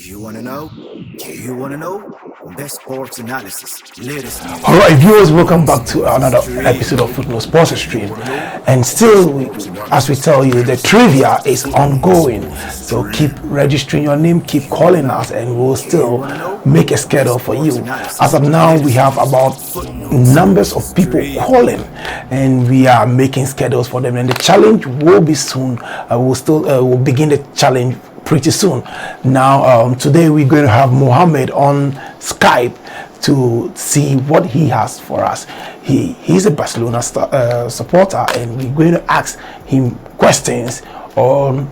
You wanna know? You wanna know? Best sports analysis, latest news, All right, viewers, welcome back to another stream. episode of Footnotes Sports You Stream. wanna know? And Best still, sports as we analysis, tell you, the trivia is ongoing. So keep stream. registering your name, keep calling us, and we'll You still wanna know? make a schedule Best for sports you. As analysis, of now, we latest have news, about footnotes, numbers of people stream. calling, and we are making schedules for them. And the challenge will be soon. We'll begin the challenge pretty soon. Now, today we're going to have Mohammed on Skype to see what he has for us. He's a Barcelona supporter, and we're going to ask him questions on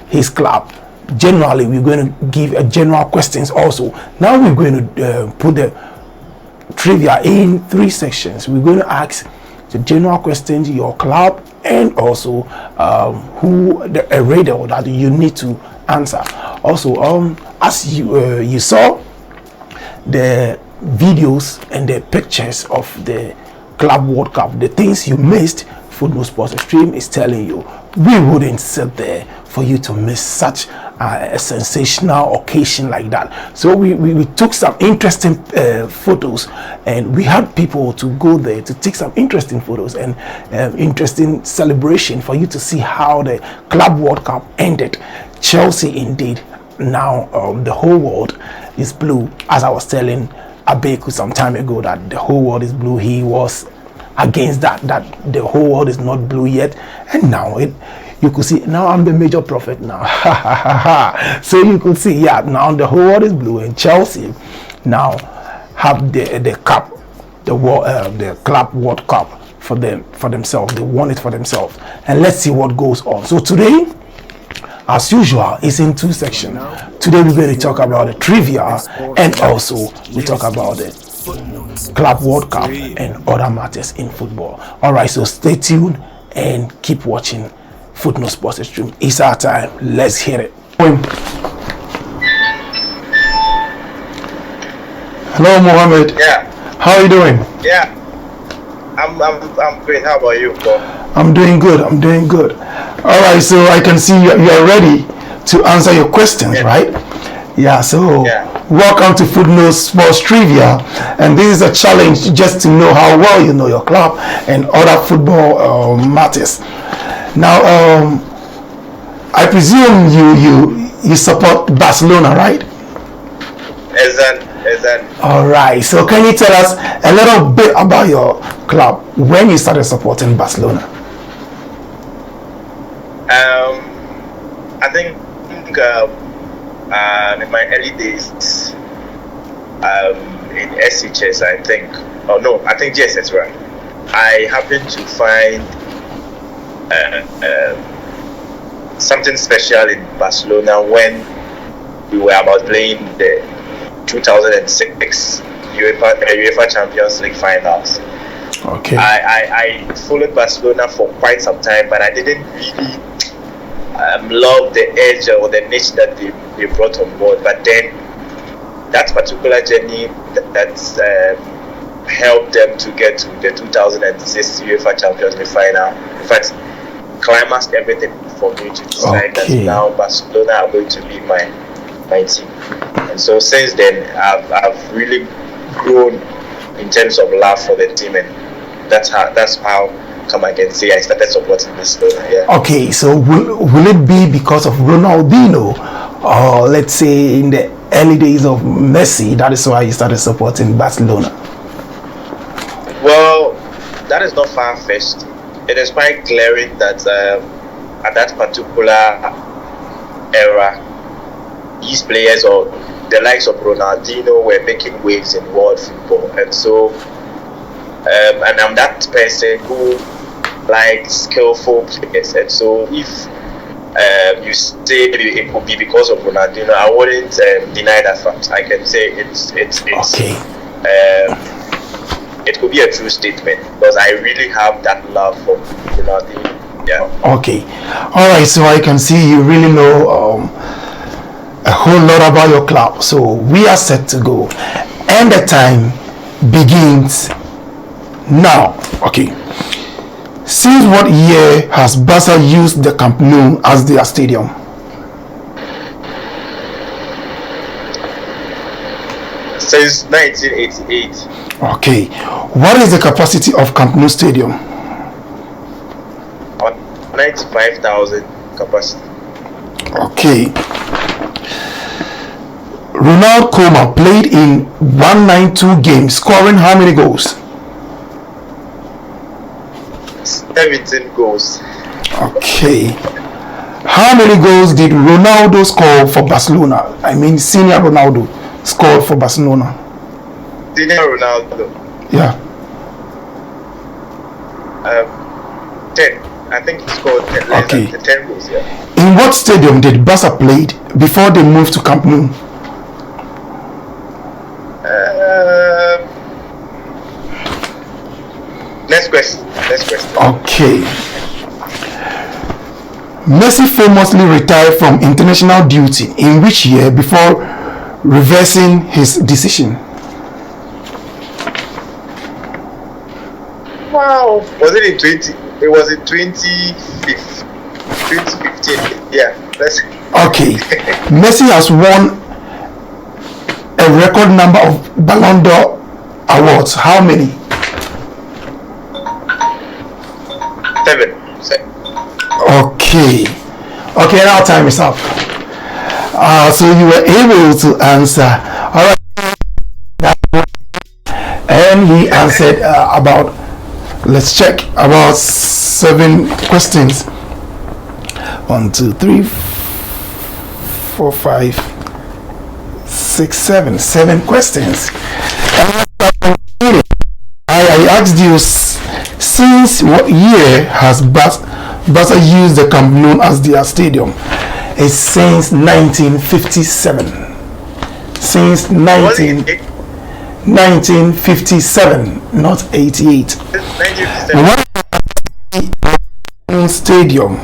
his club. Generally, we're going to give a general questions also. Now we're going to put the trivia in three sections. We're going to ask the general questions, your club, and also a riddle that you need to answer. Also, as you saw the videos and the pictures of the Club World Cup, the things you missed, Footnote Sports Stream is telling you we wouldn't sit there for you to miss such a sensational occasion like that. So we took some interesting photos, and we had people to go there to take some interesting photos and interesting celebration for you to see how the Club World Cup ended. Chelsea indeed. Now the whole world is blue. As I was telling Abeku some time ago that the whole world is blue, he was against that the whole world is not blue yet, and now you could see, now I'm the major prophet now. So you could see, yeah, now the whole world is blue, and Chelsea now have the cup, the Club World Cup for themselves. They won it for themselves, and let's see what goes on. So today, as usual, it's in two sections. Today we're going to talk about the trivia, and also we talk about the Club World Cup and other matters in football. All right, so stay tuned and keep watching Footnote Sports Stream. It's our time. Let's hit it. Hello, Mohammed. Yeah, How are you doing? yeah. I'm great. How about you, Paul? I'm doing good. I'm doing good. All right, so I can see you're ready to answer your questions, Yeah. right? Yeah, so Yeah. welcome to Footnotes Sports Trivia, and this is a challenge just to know how well you know your club and other football matters. Now, I presume you support Barcelona, right? Exactly. All right, so can you tell us a little bit about your club when you started supporting Barcelona? I think in my early days, in SHS, I think, oh no, I think GSS, right? I happened to find something special in Barcelona when we were about playing the 2006 UEFA Champions League finals. Okay. I followed Barcelona for quite some time, but I didn't really love the edge or the niche that they brought on board. But then that particular journey that's helped them to get to the 2006 UEFA Champions League final, in fact, climaxed everything for me to decide that now Barcelona are going to be my team. And so since then, I've really grown in terms of love for the team, and that's how come I can say I started supporting Barcelona. Yeah. Okay, so will it be because of Ronaldinho, or let's say in the early days of Messi, that is why you started supporting Barcelona? Well, that is not far-fetched. It is quite glaring that at that particular era, these players or the likes of Ronaldinho were making waves in world football, and so and I'm that person who likes skillful players, and so if you say it could be because of Ronaldinho, I wouldn't deny that fact. I can say it's Okay. It could be a true statement because I really have that love for Ronaldinho. Yeah. Okay. All right, so I can see you really know a whole lot about your club. So we are set to go, and the time begins now. Okay. Since what year has Barca used the Camp Nou as their stadium? Since 1988. Okay. What is the capacity of Camp Nou Stadium? 95,000 capacity. Okay. Ronald Koeman played in 192 games, scoring how many goals? 17 goals. Okay. How many goals did Ronaldo score for Barcelona? I mean, senior Ronaldo scored for Barcelona. Senior Ronaldo. Yeah. 10. I think he scored 10, Okay. 10 goals, yeah. In what stadium did Barca played before they moved to Camp Nou? Next question. Okay. Messi famously retired from international duty in which year before reversing his decision? Wow. Was it in 20? It was in 2015. Yeah. Okay. Messi has won a record number of Ballon d'Or awards. How many? 7. Okay. Okay, now time is up. So you were able to answer. All right. And he answered about, let's check, about 7 questions. 1, 2, 3, 4, 5, 6, 7. 7 questions. I asked you, since what year has Barca used the Camp Nou as their stadium? It's since 1957. Since 1957, not 88. 1957. What stadium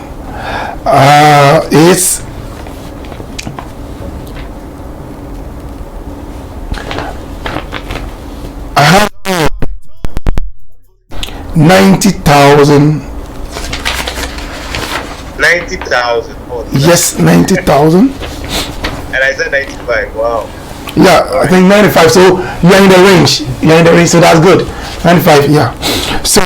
is I have 90,000. 90,000. Yes, 90,000. And I said 95. Wow. Yeah, I think 95. So you're in the range. So that's good. 95. Yeah. So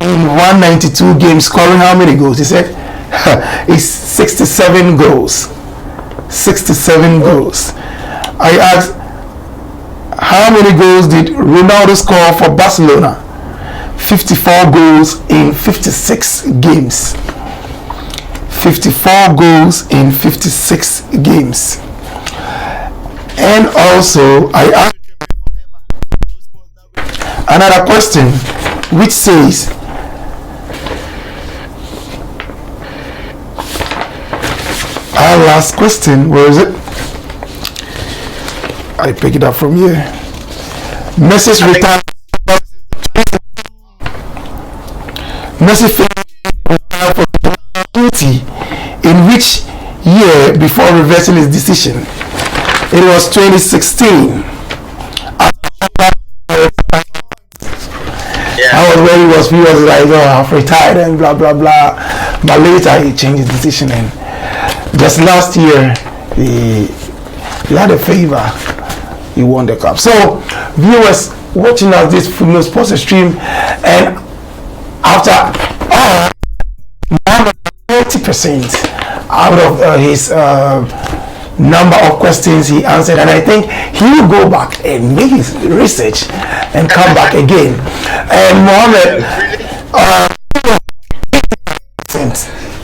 in 192 games, scoring how many goals? He said it's 67 goals. 67 goals. I asked, how many goals did Ronaldo score for Barcelona? 54 goals in 56 games. 54 goals in 56 games. And also, I asked another question which says, our last question, where is it? I pick it up from here. Messi's retired. Messi retired for duty in which year before reversing his decision? It was 2016. That was when he was like, oh, I've retired and blah blah blah. But later he changed his decision, and just last year he had a favor. He won the cup. So viewers watching us this Footnotes Sports Stream, and after 40% out of his number of questions he answered, and I think he will go back and make his research and come back again. And Mohammed,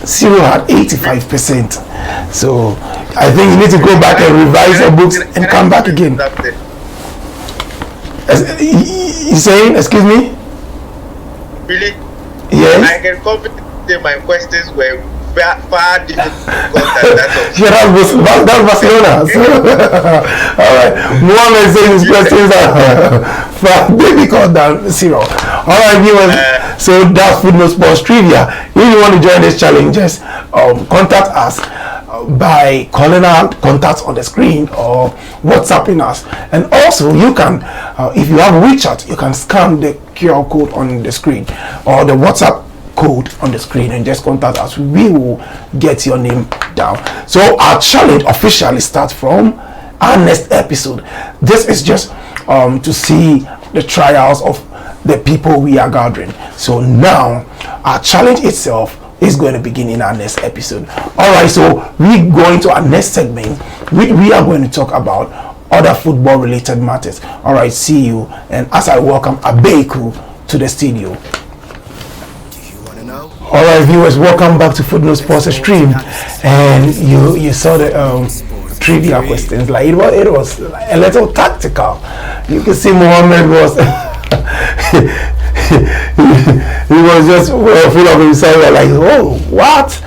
Cyril had 85%. So I think you need to go back and revise your books and come back again. You saying, excuse me? Really? Yes. I can confidently say my questions were far difficult than that. Yeah, that's Barcelona. So, all right. Mohammed says his questions are far difficult than Cyril. All right, viewers. So that's Footnotes Sports Trivia. If you want to join this challenge, just contact us by calling out contacts on the screen or WhatsApping us. And also you can, if you have WeChat, you can scan the QR code on the screen or the WhatsApp code on the screen and just contact us. We will get your name down. So our challenge officially starts from our next episode. This is just to see the trials of the people we are gathering. So now our challenge itself is going to begin in our next episode. All right, so we go into our next segment. We are going to talk about other football related matters. All right, see you. And as I welcome Abeku to the studio. Do you want to know? All right, viewers, welcome back to Footnotes Sports Stream. And you saw the trivia questions. Like it was a little tactical. You can see Mohammed was he was just full of himself. Like, oh, what?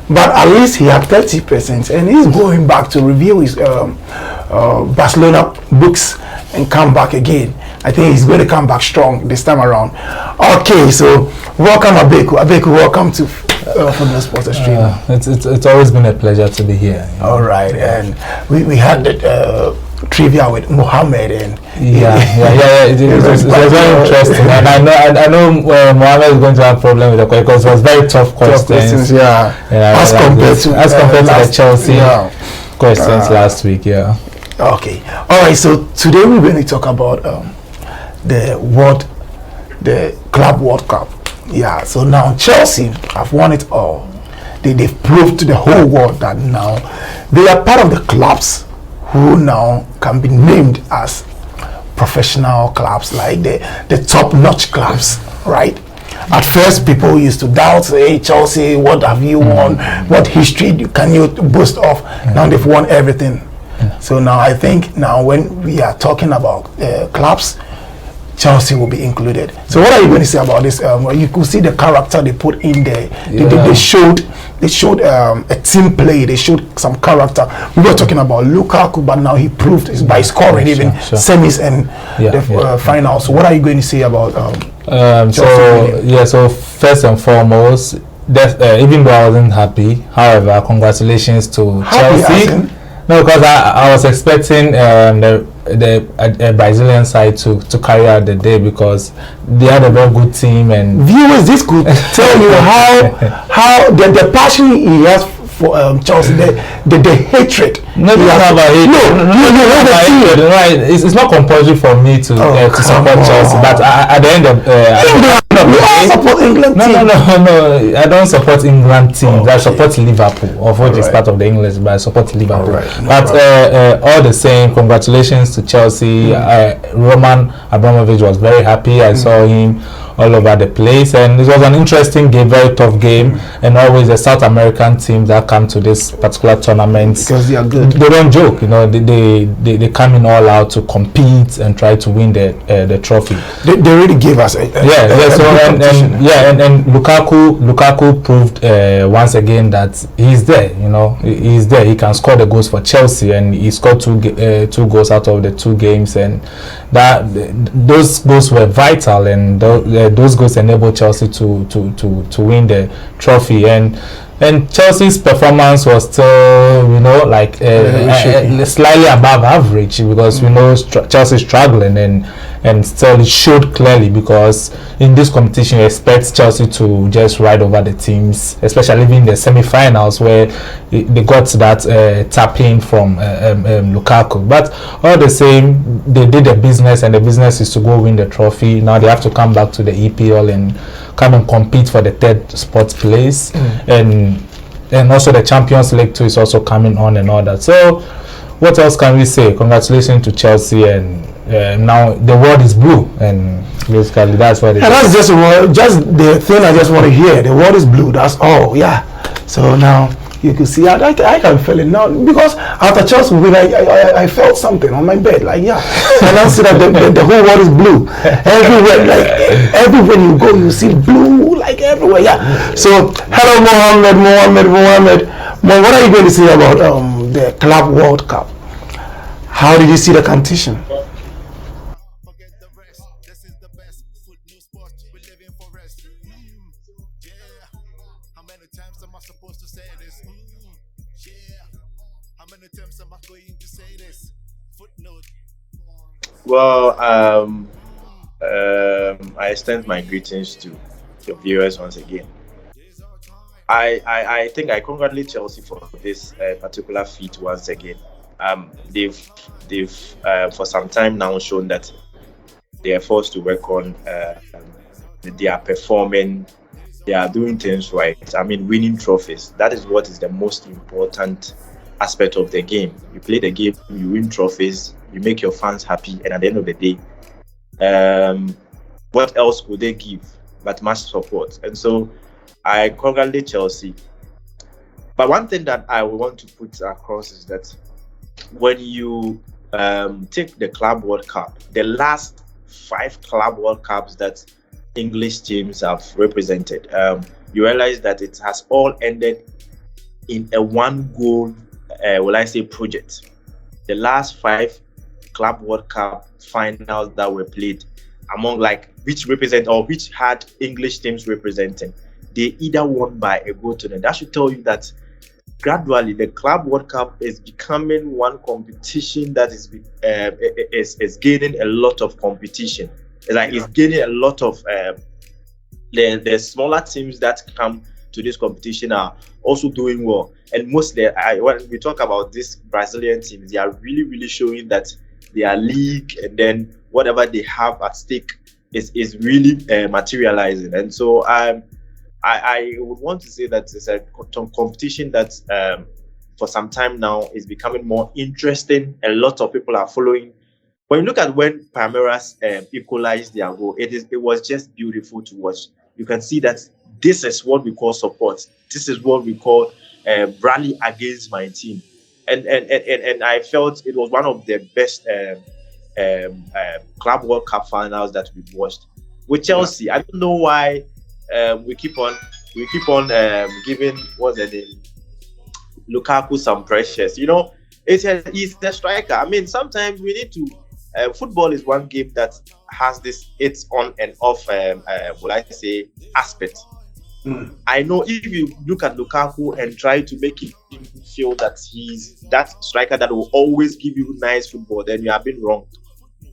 But at least he had 30%, and he's going back to review his Barcelona books and come back again. I think he's going to come back strong this time around. Okay, so welcome Abeku. Abeku, welcome to Footnotes Sports Stream. It's always been a pleasure to be here. All right, and we had the trivia with Mohammed, and it was very interesting. And I know Mohammed is going to have problem with the question because it was very tough questions. As compared to the Chelsea questions last week. Yeah. Okay. All right. So today we're going to talk about the Club World Cup. Yeah. So now Chelsea have won it all. They've proved to the whole world that now they are part of the clubs who now can be named as professional clubs, like the top-notch clubs, right? At first, people used to doubt, hey, Chelsea, what have you won? What history can you boast of? Now they've won everything. So now I think now when we are talking about clubs, Chelsea will be included. So what are you going to say about this? You could see the character they put in there. They showed a team play. They showed some character. We were talking about Lukaku, but now he proved it by scoring semis and the finals. So what are you going to say about Chelsea? So first and foremost, even though I wasn't happy, however, congratulations to Chelsea. No, because I was expecting the Brazilian side to carry out the day because they had a very good team. And viewers, this could tell you how the passion he has for Chelsea, the hatred. It's not compulsory for me to support Chelsea, but at the end of support England team. No, I don't support England teams. I support Liverpool, of which is part of the English, but I support Liverpool. All the same, congratulations to Chelsea. Roman Abramovich was very happy. I saw him all over the place, and it was an interesting game, very tough game. And always the South American teams that come to this particular tournament, because they are good, they don't joke. They come in all out to compete and try to win the trophy. They really gave us and Lukaku proved once again that he's there. He's there. He can score the goals for Chelsea, and he scored two goals out of the 2 games, and those goals were vital, and those goals enabled Chelsea to win the trophy. And Chelsea's performance was still, slightly above average, because we know Chelsea is struggling, and still it showed clearly, because in this competition you expect Chelsea to just ride over the teams, especially in the semi-finals where they got that tap-in from Lukaku. But all the same, they did the business, and the business is to go win the trophy. Now they have to come back to the EPL and come and compete for the 3rd spot place, and also the Champions League too is also coming on and all that. So what else can we say? Congratulations to Chelsea, and now the world is blue, and basically that's what it is. And that's just the thing I just want to hear. The world is blue. That's all. Yeah. So now you can see I can feel it now, because after Chelsea win, I felt something on my bed, like and I see that the whole world is blue everywhere. Like everywhere you go, you see blue, like everywhere. So hello Mohammed. What are you going to say about the Club World Cup? How did you see the competition? Well, I extend my greetings to your viewers once again. I think I congratulate Chelsea for this particular feat once again. They've for some time now shown that they are forced to work on. They are performing. They are doing things right. I mean, winning trophies. That is what is the most important aspect of the game. You play the game, you win trophies, you make your fans happy, and at the end of the day, um, what else could they give but much support? And so, I congratulate Chelsea. But one thing that I want to put across is that when you take the Club World Cup, the last 5 Club World Cups that English teams have represented, you realize that it has all ended in a one goal, will I say, project. The last 5 Club World Cup finals that were played among like which represent or which had English teams representing, they either won by a goal to them. That should tell you that gradually the Club World Cup is becoming one competition that is gaining a lot of competition. It's like it's gaining a lot of the smaller teams that come to this competition are also doing well. And mostly, when we talk about these Brazilian teams, they are really showing that their league and then whatever they have at stake is really materializing. And so I would want to say that it's a competition that for some time now is becoming more interesting. A lot of people are following. When you look at when Palmeiras equalized their goal, it was just beautiful to watch. You can see that this is what we call support. This is what we call rally against my team. And I felt it was one of the best Club World Cup finals that we've watched. With Chelsea, I don't know why we keep on giving what's the name Lukaku some pressures. You know, he's the striker. I mean, sometimes we need to. Football is one game that has this it's on and off. Will I say aspect? I know if you look at Lukaku and try to make him feel that he's that striker that will always give you nice football, then you have been wrong.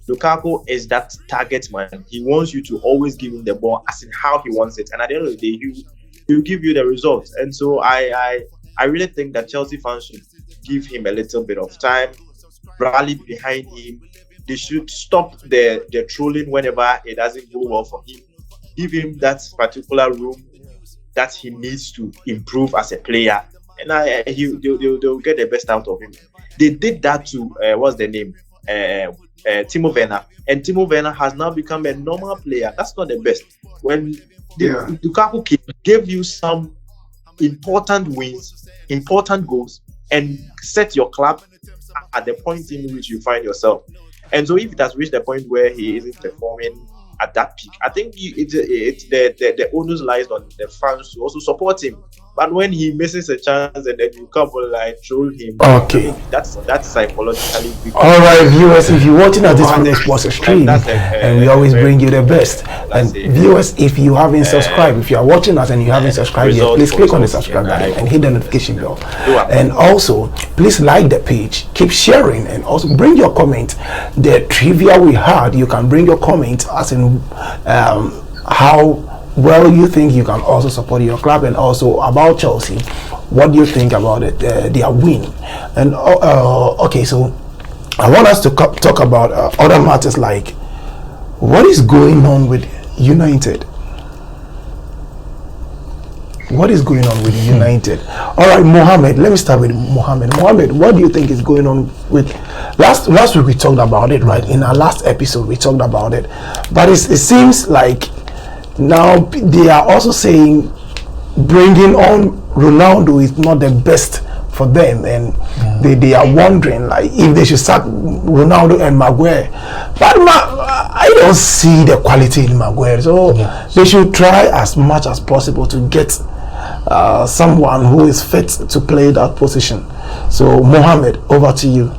Lukaku is that target man. He wants you to always give him the ball as in how he wants it, and at the end of the day, he'll give you the results. And so I really think that Chelsea fans should give him a little bit of time, rally behind him. They should stop the trolling whenever it doesn't go well for him. Give him that particular room that he needs to improve as a player, and they'll get the best out of him. They did that to what's the name, Timo Werner, and Timo Werner has now become a normal player. That's not the best. When Lukaku gave you some important wins, important goals, and set your club at the point in which you find yourself. And so, if it has reached the point where he isn't performing at that peak, I think the onus lies on the fans to also support him. But when he misses a chance and then you come and like troll him, Okay. that's psychologically weak. All right, viewers, if you're watching at this Footnotes Sports stream, and we always bring you the best. And viewers, if you haven't subscribed, if you are watching us and you haven't subscribed yet, please click on the subscribe button and hit the notification bell. And also, please like the page, keep sharing, and also bring your comment. The trivia we had, you can bring your comment as in how well you think you can also support your club, and also about Chelsea, what do you think about it, their win. And okay, so I want us to talk about other matters like what is going on with United. What is going on with United? All right, Mohammed, let me start with Mohammed. Mohammed, what do you think is going on with last week we talked about it, right? In our last episode we talked about it, but it seems like now they are also saying bringing on Ronaldo is not the best for them, and they are wondering like if they should start Ronaldo and Maguire. But I don't see the quality in Maguire, so they should try as much as possible to get someone who is fit to play that position. So Mohammed, over to you.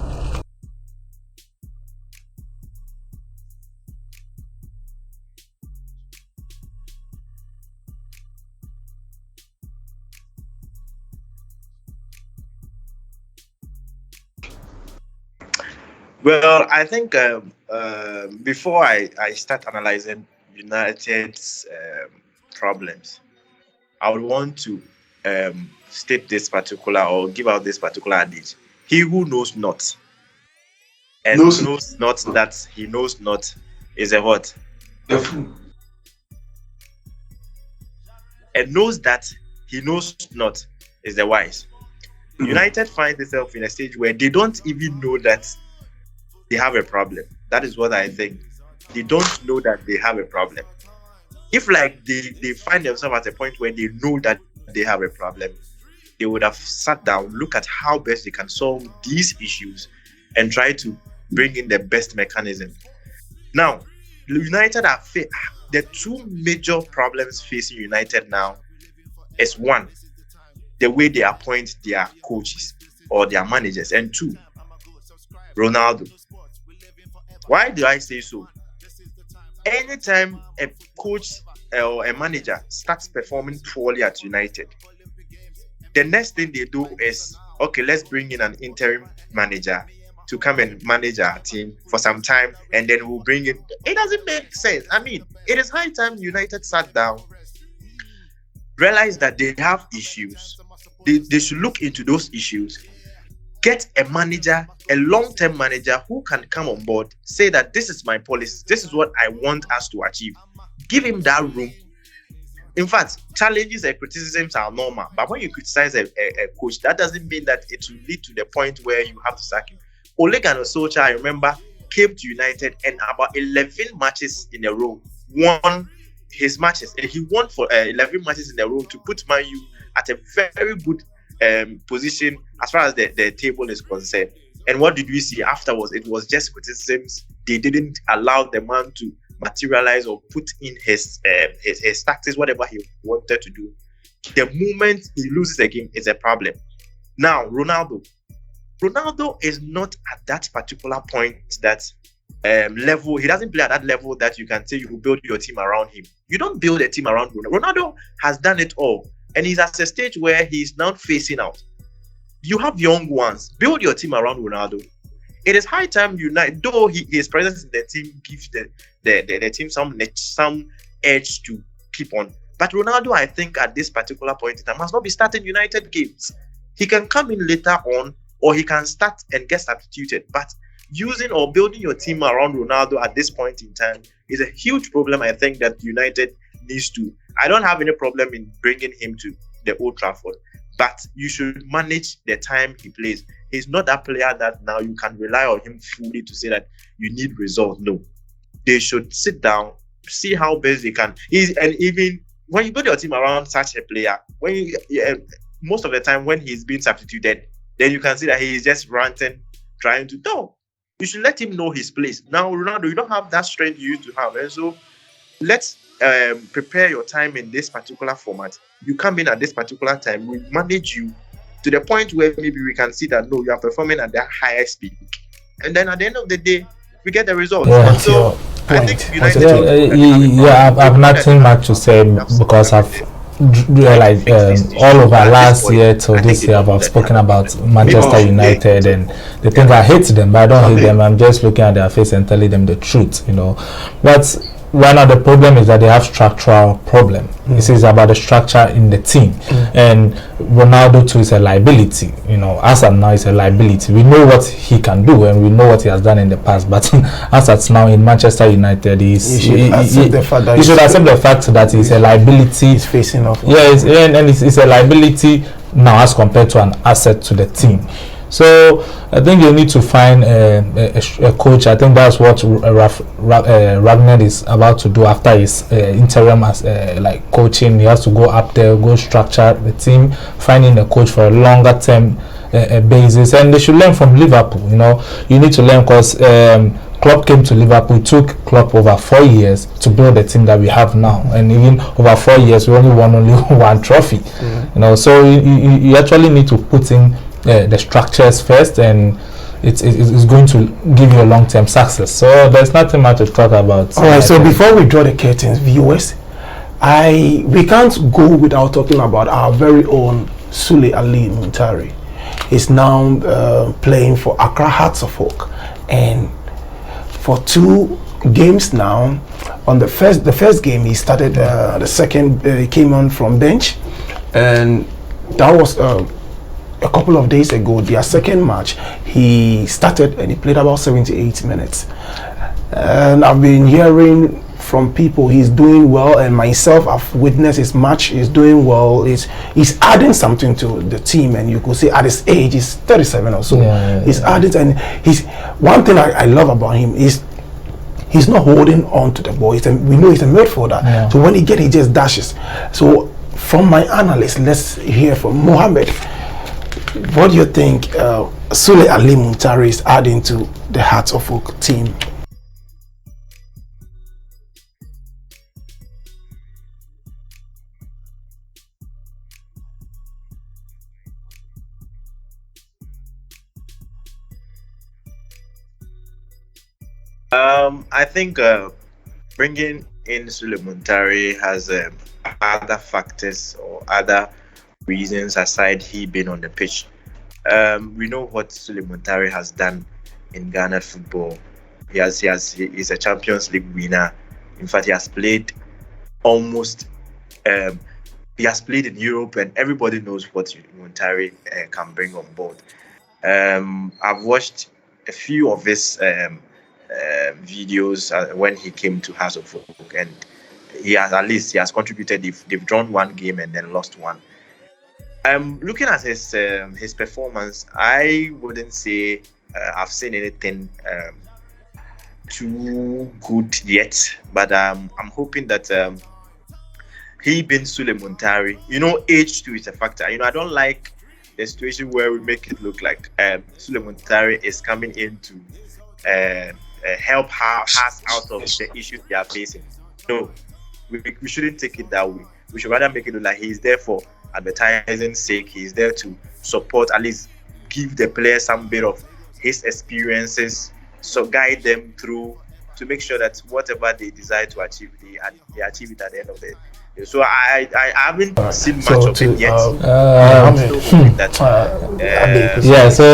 Well, I think before I start analyzing United's problems, I would want to state this particular or give out this particular adage. He who knows not and knows not that he knows not is a what? A fool. And knows that he knows not is the wise. United finds itself in a stage where they don't even know that they have a problem. That is what I think. They don't know that they have a problem. If like they find themselves at a point where they know that they have a problem, they would have sat down, look at how best they can solve these issues and try to bring in the best mechanism. Now, United are the two major problems facing United now is one, the way they appoint their coaches or their managers, and two, Ronaldo. Why do I say so? Anytime a coach or a manager starts performing poorly at United, the next thing they do is, okay, let's bring in an interim manager to come and manage our team for some time, and then we'll bring in. It doesn't make sense. I mean, it is high time United sat down, realized that they have issues. They should look into those issues, get a manager, a long-term manager who can come on board, say that this is my policy, this is what I want us to achieve. Give him that room. In fact, challenges and criticisms are normal, but when you criticize a coach, that doesn't mean that it will lead to the point where you have to sack him. Ole Gunnar Solskjaer, I remember, came to United and about 11 matches in a row won his matches, and he won for 11 matches in a row to put Man U at a very good position as far as the table is concerned. And what did we see afterwards? It was just criticisms. They didn't allow the man to materialize or put in his tactics, whatever he wanted to do. The moment he loses a game is a problem. Now, Ronaldo is not at that particular point, that level. He doesn't play at that level that you can say you will build your team around him. You don't build a team around Ronaldo. Ronaldo has done it all, and he's at a stage where he's now facing out. You have young ones. Build your team around Ronaldo. It is high time United, though his presence in the team gives the team some edge to keep on. But Ronaldo, I think at this particular point in time, must not be starting United games. He can come in later on, or he can start and get substituted. But using or building your team around Ronaldo at this point in time is a huge problem. I think that United needs to. I don't have any problem in bringing him to the Old Trafford, but you should manage the time he plays. He's not that player that now you can rely on him fully to say that you need results. No, they should sit down, see how best they can. And even when you build your team around such a player, most of the time when he's being substituted, then you can see that he is just ranting, trying to. No, you should let him know his place. Now, Ronaldo, you don't have that strength you used to have, and so let's prepare your time in this particular format. You come in at this particular time, we manage you to the point where maybe we can see that no, you are performing at that higher speed, and then at the end of the day, we get the results. Yeah, so I think United. I've nothing much to say because I've all over last year to this year I've spoken about Manchester United and they think I hate them, but I don't hate them. I'm just looking at their face and telling them the truth, But one of the problem is that they have structural problem. This is about the structure in the team, and Ronaldo too is a liability. As of now, is a liability. We know what he can do, and we know what he has done in the past. But as at now in Manchester United, he should accept the fact that he's a liability. He's facing off. Yes, and it's a liability now as compared to an asset to the team. So I think you need to find a coach. I think that's what Ragnar is about to do after his interim as coaching. He has to go up there, go structure the team, finding a coach for a longer term basis, and they should learn from Liverpool. You need to learn because Klopp came to Liverpool. It took Klopp over 4 years to build the team that we have now, and even over 4 years we only won one trophy. So you actually need to put in the structures first, and it's going to give you a long-term success. So there's nothing much to talk about. All right, so before we draw the curtains, viewers, we can't go without talking about our very own Sule Ali Muntari. He's now playing for Accra Hearts of Oak, and for 2 games now. On the first game he started, the second he came on from bench, and That was a couple of days ago. Their second match, he started and he played about 78 minutes. And I've been hearing from people he's doing well, and myself I've witnessed his match. He's doing well. He's adding something to the team, and you could say at his age, he's 37 or so. He's added, and he's one thing I love about him is he's not holding on to the ball. We know he's a midfielder, so when he gets, he just dashes. So from my analyst, let's hear from Mohammed. What do you think Sule Ali Muntari is adding to the Hearts of Oak team? I think bringing in Sule Muntari has other factors or other reasons aside he being on the pitch. We know what Sule Muntari has done in Ghana football. He's a Champions League winner. In fact, he has played almost. He has played in Europe, and everybody knows what Muntari can bring on board. I've watched a few of his videos when he came to House of Oak, and he has contributed. They've drawn one game and then lost one. Looking at his performance, I wouldn't say I've seen anything too good yet, but I'm hoping that he being Sule Muntari, age too is a factor. I don't like the situation where we make it look like Sule Muntari is coming in to help us out of the issues they are facing. No, we shouldn't take it that way. We should rather make it look like he's there for advertising sake. He's there to support, at least give the players some bit of his experiences, so guide them through to make sure that whatever they desire to achieve, they achieve it at the end of the day. So I haven't seen much of it yet. I'm still hoping that. So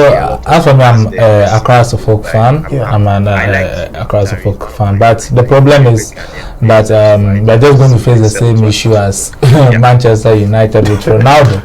as for me, I'm Accra Suffolk fan. I'm an Accra Suffolk fan. But the problem is that they're just going to face the same issue as Manchester United with Ronaldo.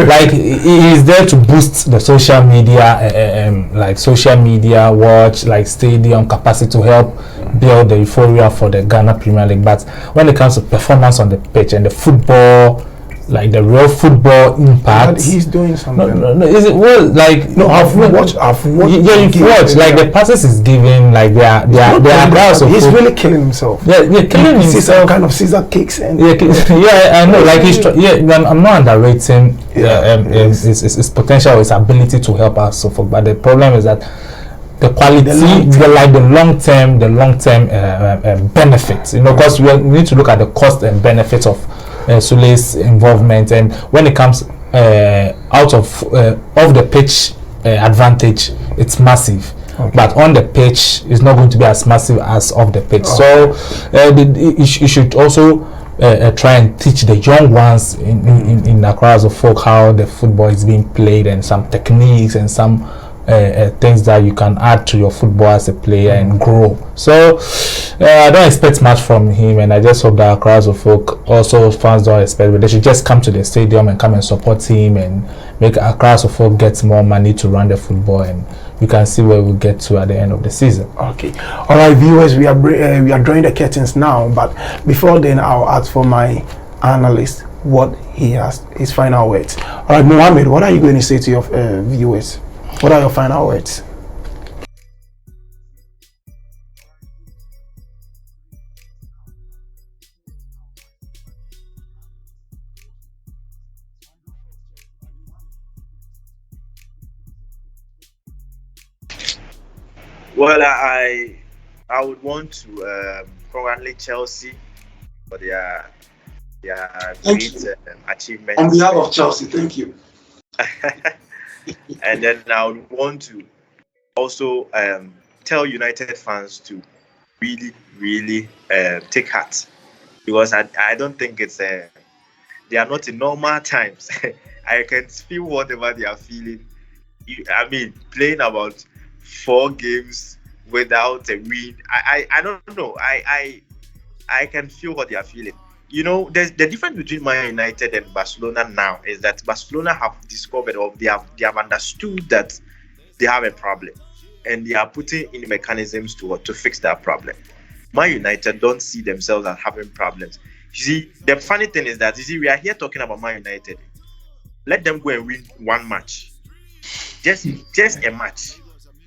Like he's there to boost the social media, like social media watch, like stadium capacity to help build the euphoria for the Ghana Premier League. But when it comes to performance on the pitch and the football, like the real football impact, but he's doing something. No. Is it well? Like no, I've watched. Yeah, you've watched. Like the passes is giving. Like they are he's really killing himself. Yeah, killing himself. Kind of Caesar kicks and I know. Like he's I'm not underrating his potential, his ability to help us so far. But the problem is that the quality, the long term benefits. Because we need to look at the cost and benefits of Sule's involvement, and when it comes out of the pitch advantage, it's massive. Okay. But on the pitch, it's not going to be as massive as off the pitch. Okay. So you should also try and teach the young ones in Accra Folk how the football is being played, and some techniques and some things that you can add to your football as a player and grow. So I don't expect much from him, and I just hope that Accra Folk also fans don't expect, but they should just come to the stadium and come and support him and make Accra Folk get more money to run the football, and we can see where we get to at the end of the season. Okay, all right, viewers, we are drawing the curtains now, but before then, I'll ask for my analyst what he has, his final words. All right, Mohammed, what are you going to say to your viewers? What are your final words? Well, I would want to congratulate Chelsea for their great achievements. On behalf of Chelsea, thank you. And then I would want to also tell United fans to really, really take heart, because I don't think it's they are not in normal times. I can feel whatever they are feeling. Playing about 4 games without a win. I don't know. I can feel what they are feeling. there's the difference between Man United and Barcelona now is that Barcelona have discovered, or they have understood that they have a problem, and they are putting in mechanisms to fix that problem. Man United don't see themselves as having problems. You see, the funny thing is that we are here talking about Man United. Let them go and win one match, just a match,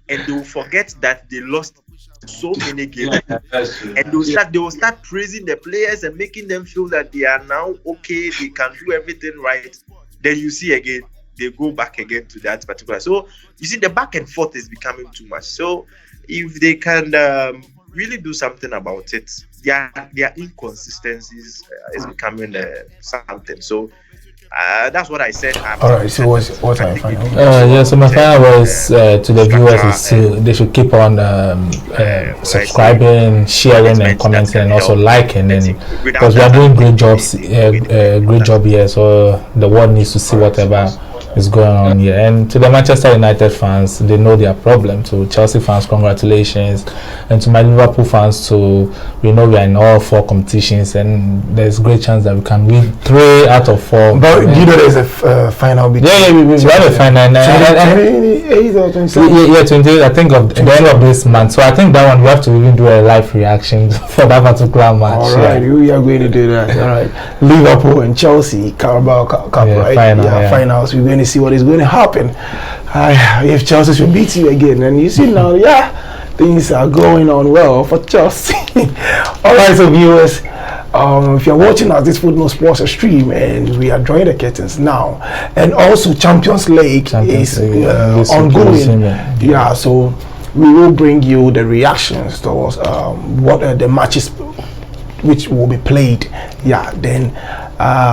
and they will forget that they lost so many games, and they will start praising the players and making them feel that they are now okay, they can do everything right. Then you see again, they go back again to that particular. So you see, the back and forth is becoming too much. So if they can really do something about it, their inconsistencies is becoming something. So that's what I said. All right. So what's our final? So my final words to the viewers is they should keep on subscribing, sharing, and commenting, and also liking. And because we are doing great jobs, great job here. So the world needs to see whatever is going on here. And to the Manchester United fans, they know their problem. To Chelsea fans, congratulations. And to my Liverpool fans, we know we are in all 4 competitions, and there's a great chance that we can win 3 out of 4. But you know there's a final between. We have a final. 28 or 27? Yeah, 28. I think of the end of this month. So I think that one we have to even do a live reaction for that particular match. All right, we are going to do that. All right, Liverpool and Chelsea, Carabao Cup, right? Finals. We're going to see what is going to happen. If Chelsea will beat you again, and you see now, things are going on well for Chelsea. All right, so viewers, if you're watching us, this Footnotes Sports stream, and we are drawing the curtains now, and also Champions League is ongoing. So we will bring you the reactions towards what the matches which will be played.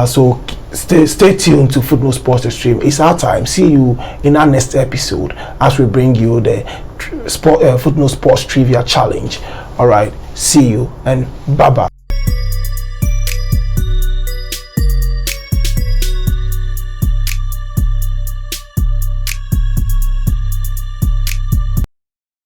So stay tuned to Footnotes Sports stream. It's our time. See you in our next episode as we bring you the Footnotes Sports Trivia Challenge. All right, see you and bye bye.